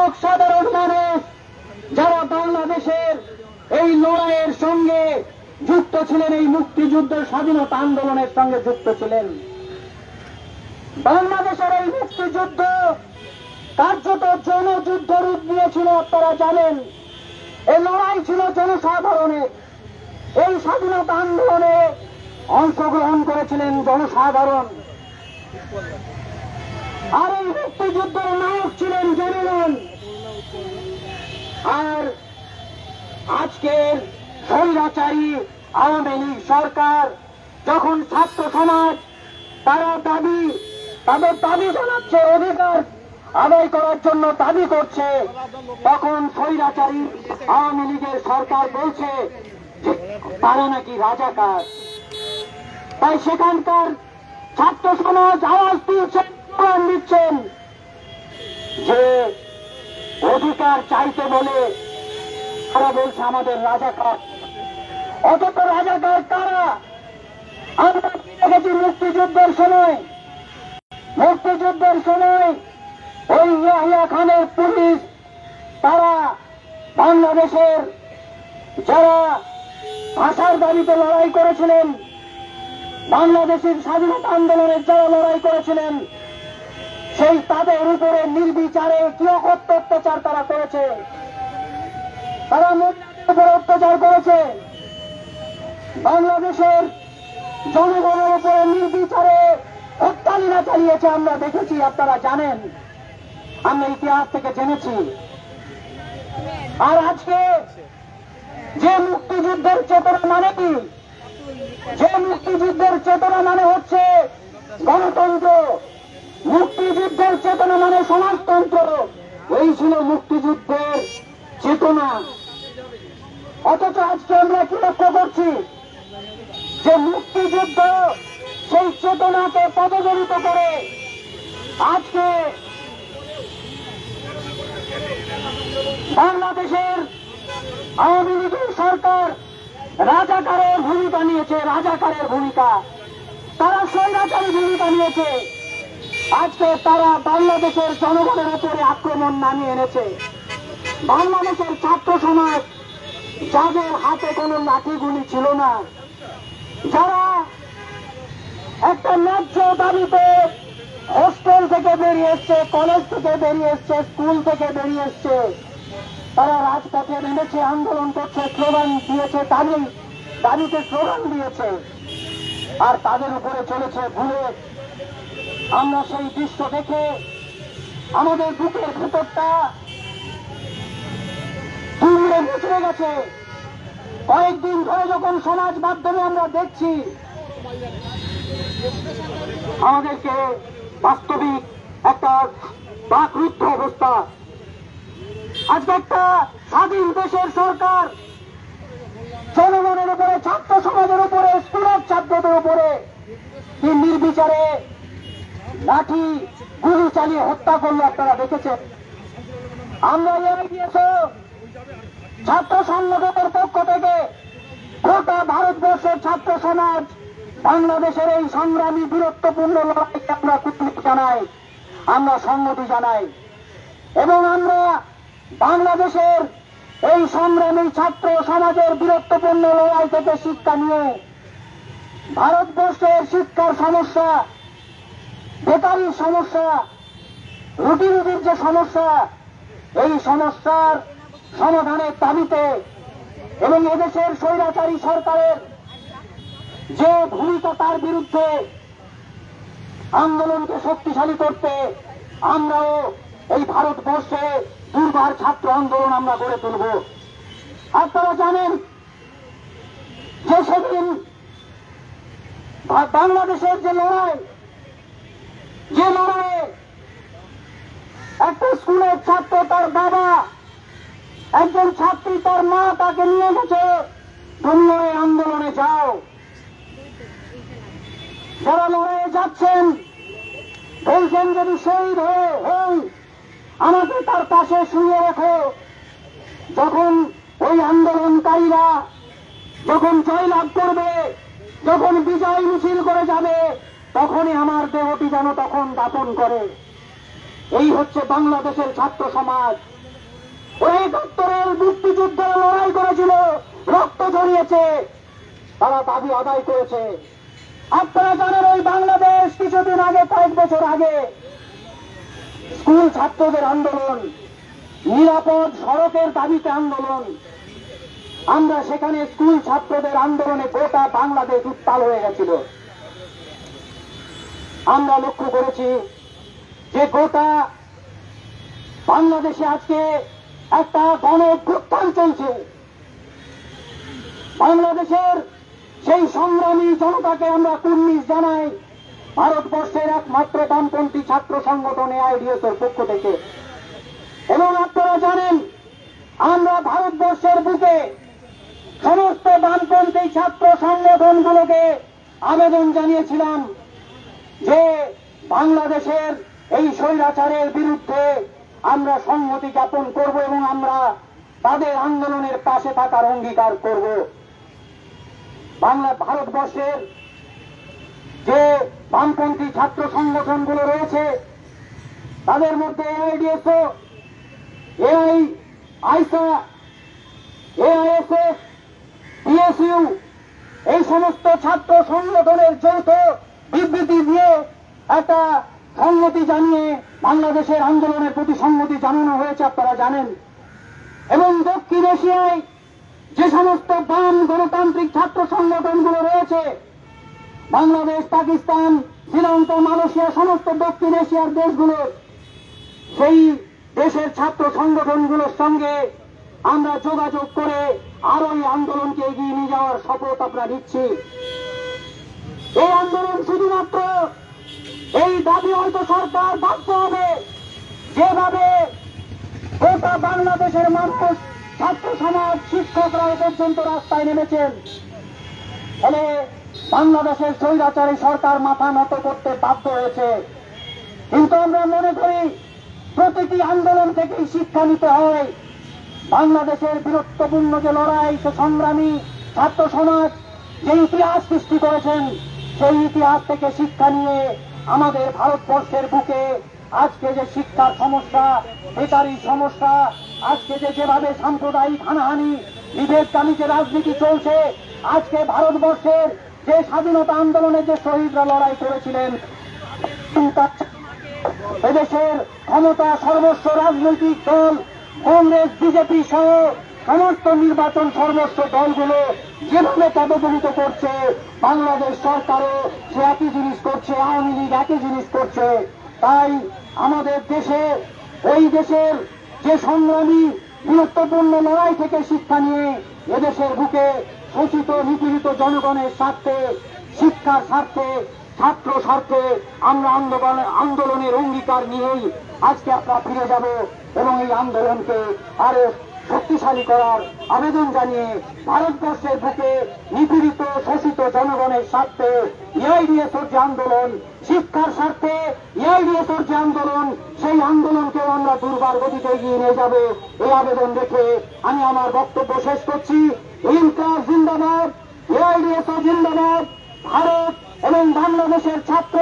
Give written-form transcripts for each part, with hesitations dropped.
সংখ্যক সাধারণ মানুষ যারা বাংলাদেশের এই লড়াইয়ের সঙ্গে যুক্ত ছিলেন, এই মুক্তিযুদ্ধের স্বাধীনতা আন্দোলনের সঙ্গে যুক্ত ছিলেন। বাংলাদেশের এই মুক্তিযুদ্ধ কার্যত জনযুদ্ধ রূপ নিয়েছিল, আপনারা জানেন। এই লড়াই ছিল জনসাধারণের। এই স্বাধীনতা আন্দোলনে অংশগ্রহণ করেছিলেন জনসাধারণ, আর এই মুক্তিযুদ্ধের নায়ক ছিলেন জনগণ। আর আজকের স্বৈরাচারী আওয়ামী লীগ সরকার যখন ছাত্র সমাজ তাদের দাবি জানাচ্ছে, অধিকার আদায় করার জন্য দাবি করছে, তখন স্বৈরাচারী আওয়ামী লীগের সরকার বলছে যে তারা নাকি রাজাকার। তাই সেখানকার ছাত্র সমাজ আওয়াজ দিচ্ছেন যে অধিকার চাইতে বলে তারা বলছে আমাদের রাজাকার। অথচ রাজাকার কারা? আমরা দেখেছি মুক্তিযুদ্ধের সময় ওই ইয়াহিয়া খানের পুলিশ, তারা বাংলাদেশের যারা ভাষার দাবিতে লড়াই করেছিলেন, বাংলাদেশের স্বাধীনতা আন্দোলনের যারা লড়াই করেছিলেন, সেই তাদের উপরে নির্বিচারে কি অত্যাচার তারা করেছে। তারা মহিলাদের উপরে অত্যাচার করেছে, বাংলাদেশের জনগণের উপরে নির্বিচারে হত্যালীলা চালিয়েছে। আমরা দেখেছি, আপনারা জানেন, আমরা ইতিহাস থেকে জেনেছি। আর আজকে যে মুক্তিযুদ্ধের চেতনা মানে কি? যে মুক্তিযুদ্ধের চেতনা মানে হচ্ছে গণতন্ত্র, মুক্তিযুদ্ধের চেতনা মানে সমাজতন্ত্র। এই ছিল মুক্তিযুদ্ধের চেতনা। অথচ আজকে আমরা কি লক্ষ্য করছি যে মুক্তিযুদ্ধ সেই চেতনাকে পদদলিত করে আজকে বাংলাদেশের আওয়ামী লীগের সরকার রাজাকারের ভূমিকা নিয়েছে। রাজাকারের ভূমিকা, তারা স্বৈরাচারী ভূমিকা নিয়েছে। আজকে তারা বাংলাদেশের জনগণের উপরে আক্রমণ নামিয়ে এনেছে। বাংলাদেশের ছাত্র সমাজ, যাদের হাতে কোনো লাঠিগুলি ছিল না, যারা একটা ন্যায্য দাবিতে হোস্টেল থেকে বেরিয়ে এসছে, কলেজ থেকে বেরিয়ে এসছে, স্কুল থেকে বেরিয়ে এসছে, তারা রাজপথে নেমেছে, আন্দোলন করছে, স্লোগান দিয়েছে, দাবিতে স্লোগান দিয়েছে, আর তাদের উপরে চলেছে বুলেট। আমরা সেই দৃশ্য দেখে আমাদের বুকের ভেতরটা দুমড়ে মুচড়ে গেছে। কয়েকদিন ধরে যখন সমাজ মাধ্যমে আমরা দেখছি, আমাদেরকে বাস্তবিক একটা বাকরুদ্ধ অবস্থা। আজকে একটা স্বাধীন দেশের সরকার জনগণের উপরে, ছাত্র সমাজের উপরে, স্কুলের ছাত্রদের উপরে কি নির্বিচারে লাঠি গুলি চালিয়ে হত্যা করলো, আপনারা দেখেছেন। আমরা ছাত্র সংগঠনের পক্ষ থেকে গোটা ভারতবর্ষের ছাত্র সমাজ বাংলাদেশের এই সংগ্রামী বীরত্বপূর্ণ লড়াইকে আমরা কৃতজ্ঞতা জানাই, আমরা সংহতি জানাই, এবং আমরা বাংলাদেশের এই সংগ্রামী ছাত্র সমাজের বীরত্বপূর্ণ লড়াই থেকে শিক্ষা নিয়ে ভারতবর্ষের শিক্ষার সমস্যা, বেকারির সমস্যা, রুটি রুটির যে সমস্যা, এই সমস্যার সমাধানের দাবিতে এবং এদেশের স্বৈরাচারী সরকারের যে ভূমিকা, তার বিরুদ্ধে আন্দোলনকে শক্তিশালী করতে আমরাও এই ভারতবর্ষে দুর্বার ছাত্র আন্দোলন আমরা গড়ে তুলব। আপনারা জানেন যে সেদিন বাংলাদেশের যে লড়াইয়ে একটা স্কুলের ছাত্র, তার বাবা, একজন ছাত্রী, তার মা তাকে নিয়ে গেছে, তুমি এই আন্দোলনে যাও। যারা লড়াইয়ে যাচ্ছেন বলছেন যদি শহীদ হই আমাকে তার পাশে শুয়ে রেখো। যখন ওই আন্দোলনকারীরা যখন জয়লাভ করবে, যখন বিজয় মিছিল করে যাবে, তখনই আমার দেহটি যেন তখন দাপন করে। এই হচ্ছে বাংলাদেশের ছাত্র সমাজ। ওই ৭১-এর মুক্তিযুদ্ধের লড়াই করেছিল, রক্ত ঝরিয়েছে, তারা দাবি আদায় করেছে। আপনারা জানেন ওই বাংলাদেশ কিছুদিন আগে, কয়েক বছর আগে স্কুল ছাত্রদের আন্দোলন, নিরাপদ সড়কের দাবিতে আন্দোলন, আমরা সেখানে স্কুল ছাত্রদের আন্দোলনে গোটা বাংলাদেশ উত্তাল হয়ে গেছিল। আমরা লক্ষ্য করেছি যে গোটা বাংলাদেশে আজকে একটা গণঅভ্যুত্থান চলছে। বাংলাদেশের সেই সংগ্রামী জনতাকে আমরা কুর্নিশ জানাই ভারতবর্ষের একমাত্র বামপন্থী ছাত্র সংগঠন এআইডিএসের পক্ষ থেকে। এবং আপনারা জানেন আমরা ভারতবর্ষের বুকে সমস্ত বামপন্থী ছাত্র সংগঠনগুলোকে আবেদন জানিয়েছিলাম যে বাংলাদেশের এই স্বৈরাচারের বিরুদ্ধে আমরা সংহতি জ্ঞাপন করব এবং আমরা তাদের আন্দোলনের পাশে থাকার অঙ্গীকার করব। ভারতবর্ষের যে বামপন্থী ছাত্র সংগঠনগুলো রয়েছে তাদের মধ্যে এআইডিএসও, আইসা, এআইএসএফ, পিএসইউ এই সমস্ত ছাত্র সংগঠনের যৌথ বিবৃতি দিয়ে একটা সংহতি জানিয়ে বাংলাদেশের আন্দোলনের প্রতি সংহতি জানানো হয়েছে, আপনারা জানেন। এবং দক্ষিণ এশিয়ায় যে সমস্ত বাম গণতান্ত্রিক ছাত্র সংগঠনগুলো রয়েছে, বাংলাদেশ, পাকিস্তান, শ্রীলঙ্কা, মালয়েশিয়া, সমস্ত দক্ষিণ এশিয়ার দেশগুলো, সেই দেশের ছাত্র সংগঠনগুলোর সঙ্গে আমরা যোগাযোগ করে আরো এই আন্দোলনকে এগিয়ে নিয়ে যাওয়ার শপথ আমরা নিচ্ছি। এই আন্দোলন শুধুমাত্র এই দাবি হয়তো সরকার ভাবতে হবে, যেভাবে গোটা বাংলাদেশের মানুষ, ছাত্র সমাজ, শিক্ষকরা পর্যন্ত রাস্তায় নেমেছেন, ফলে বাংলাদেশের স্বৈরাচারী সরকার মাথা নত করতে বাধ্য হয়েছে। কিন্তু আমরা মনে করি প্রতিটি আন্দোলন থেকেই শিক্ষা নিতে হয়। বাংলাদেশের বীরত্বপূর্ণ যে লড়াই, সে সংগ্রামী ছাত্র সমাজ যে ইতিহাস সৃষ্টি করেছেন, সেই ইতিহাস থেকে শিক্ষা নিয়ে আমাদের ভারতবর্ষের বুকে আজকে যে শিক্ষার সমস্যা, বেকারি সমস্যা, আজকে যেভাবে সাম্প্রদায়িক হানাহানি, বিভেদকামী যে রাজনীতি চলছে, আজকে ভারতবর্ষের যে স্বাধীনতা আন্দোলনে যে শহীদরা লড়াই করেছিলেন, এদেশের ক্ষমতা সর্বস্ব রাজনৈতিক দল কংগ্রেস, বিজেপি সহ সমস্ত নির্বাচন সর্বস্ব দলগুলো যেভাবে পদদলিত করছে, বাংলাদেশ সরকারও সে একই জিনিস করছে, আওয়ামী লীগ একই জিনিস করছে। তাই আমাদের দেশে, ওই দেশের যে সংগ্রামী বীরত্বপূর্ণ লড়াই থেকে শিক্ষা নিয়ে এদেশের বুকে শোষিত নিপীড়িত জনগণের স্বার্থে, শিক্ষার স্বার্থে, ছাত্র স্বার্থে আমরা আন্দোলনের অঙ্গীকার নিয়েই আজকে আমরা ফিরে যাব এবং এই আন্দোলনকে আরো শক্তিশালী করার আবেদন জানিয়ে ভারতবর্ষের বুকে নিপীড়িত শোষিত জনগণের স্বার্থে এআইডিএসের যে আন্দোলন, শিক্ষার স্বার্থে এআইডিএসের যে আন্দোলন, সেই আন্দোলনকেও আমরা দুর্বার গতিতে এগিয়ে নিয়ে যাবে এই আবেদন রেখে আমি আমার বক্তব্য শেষ করছি। ইনকলাব জিন্দাবাদ, এআইডিএসও জিন্দাবাদ, ভারত এবং বাংলাদেশের ছাত্র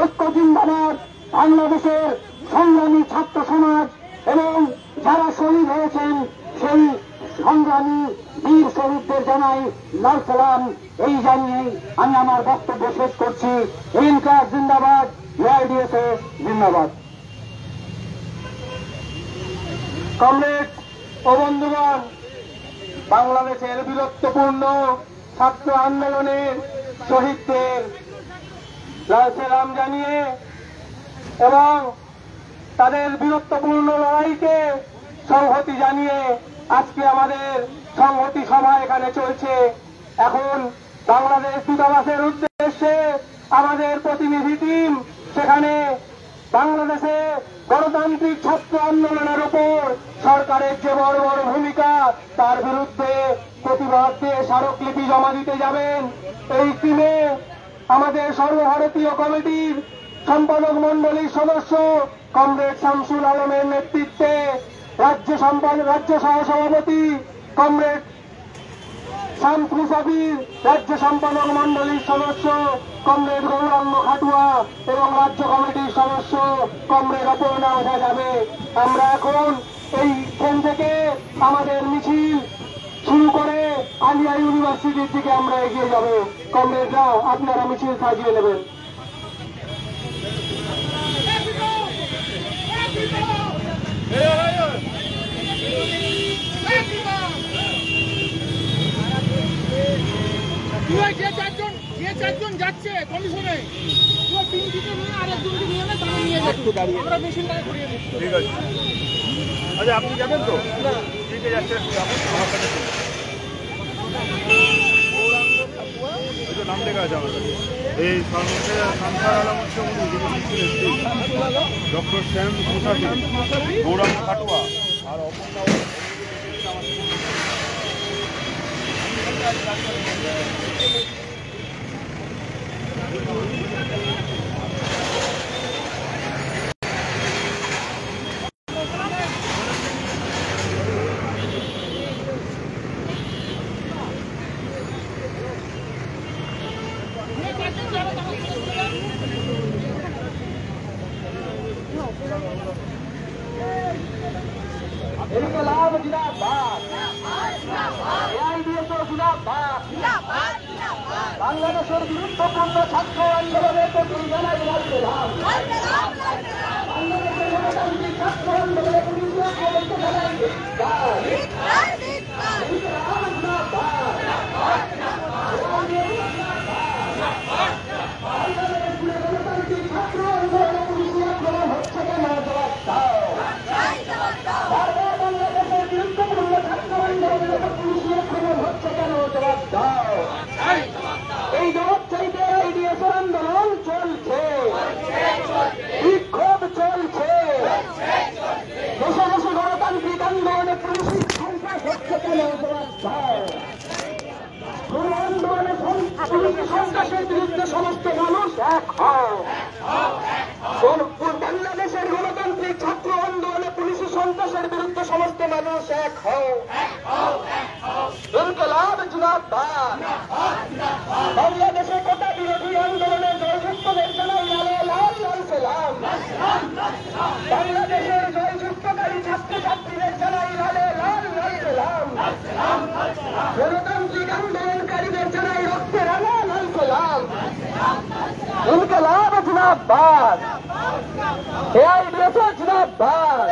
ঐক্য জিন্দাবাদ, বাংলাদেশের সংগ্রামী ছাত্র সমাজ এবং যারা শহীদ হয়েছেন সেই সংগ্রামী বীর শহীদদের জানাই লাল সালাম। এই জানিয়েই আমি আমার বক্তব্য শেষ করছি। ইনকলাব জিন্দাবাদ, এআইডিএসও জিন্দাবাদ। কমরেড ও বন্ধুগণ, বাংলাদেশের বীরত্বপূর্ণ ছাত্র আন্দোলনের শহীদদের লাল সালাম জানিয়ে এবং তাদের বীরত্বপূর্ণ লড়াইকে সংহতি জানিয়ে আজকে আমাদের সংহতি সভা এখানে চলছে। এখন বাংলাদেশ দূতাবাসের উদ্দেশ্যে আমাদের প্রতিনিধি টিম সেখানে বাংলাদেশে গণতান্ত্রিক ছাত্র আন্দোলনের উপর সরকারের যে বড় বড় ভূমিকা, তার বিরুদ্ধে প্রতিবাদ দিয়ে স্মারকলিপি জমা দিতে যাবেন। এই টিমে আমাদের সর্বভারতীয় কমিটির সম্পাদক মন্ডলীর সদস্য কমরেড শামসুল আলমের নেতৃত্বে রাজ্য সহসভাপতি কমরেড শামস মুসাফির, রাজ্য সম্পাদক মন্ডলীর সদস্য কমরেড গৌরাঙ্গ খাটুয়া এবং রাজ্য কমিটির সদস্য কমরেড অপর্ণা ওঝা যাবে। আমরা এখন এইখান থেকে আমাদের মিছিল শুরু করে আলিয়া ইউনিভার্সিটির দিকে আমরা এগিয়ে যাব। কমরেডরা আপনারা মিছিল সাজিয়ে নেবেন। যে চারজন যাচ্ছে কমিশনে তিনটিকে নিয়ে আর একজনকে নিয়ে না তারা নিয়ে যাচ্ছে আমরা মেশিনটাকে ঘুরিয়ে দিচ্ছি। ঠিক আছে, আচ্ছা আপনি যাবেন তো? ঠিক আছে, যাচ্ছে আমার কাছে নাম লেখা আছে আমার কাছে। এই সংসার আলম হচ্ছে ডক্টর শ্যাম মুখার্জি, গৌরাঙ্গ খাটুয়া আর অপর্ণা। इनकलाब जिंदाबाद, एआईडीएसओ जिंदाबाद, বাংলাদেশের গুরুত্বপূর্ণ ছাত্র আন্দোলনের প্রতি জানাই রাজনীতি। বাংলাদেশের গণতান্ত্রিক ছাত্র আন্দোলনের পুলিশ আক্রমণকে জানাই ধিক্কার। ইনকলাব জিন্দাবাদ। বাংলাদেশ জুড়ে গণতান্ত্রিক ছাত্র আন্দোলনের পুলিশ আক্রমণ হচ্ছে কেন? জবাব দাও। বাংলাদেশের গুরুত্বপূর্ণ ছাত্র আন্দোলনের পুলিশ আক্রমণ হচ্ছে কেন? জবাব দাও। এই জবাব চাইতে আইডিএসের আন্দোলন চলছে, বিক্ষোভ চলছে। দেশে দেশে গণতান্ত্রিক আন্দোলনে পুলিশের সংখ্যা হচ্ছে কেন? জবাব দাও। কোন আন্দোলনে পুলিশি সন্ত্রাসের বিরুদ্ধে সমস্ত মানুষ এক হও। বাংলাদেশের গণতান্ত্রিক ছাত্র আন্দোলনে পুলিশি সন্ত্রাসের বিরুদ্ধে সমস্ত মানুষ এক হও। ইনকলাব জিন্দাবাদ। বাংলাদেশে কোটা বিরোধী আন্দোলনে জয়যুক্তদের জানাই লাল লাল লাল সালাম। বাংলাদেশের জয়যুক্তকারী ছাত্রছাত্রীদের জানাই লাল লাল লাল সালাম। গণতান্ত্রিক আন্দোলনকারীদের জানাই রক্তে রাঙা লাল সালাম। ইনকলাব জিন্দাবাদ, এআইডিএসও জিন্দাবাদ।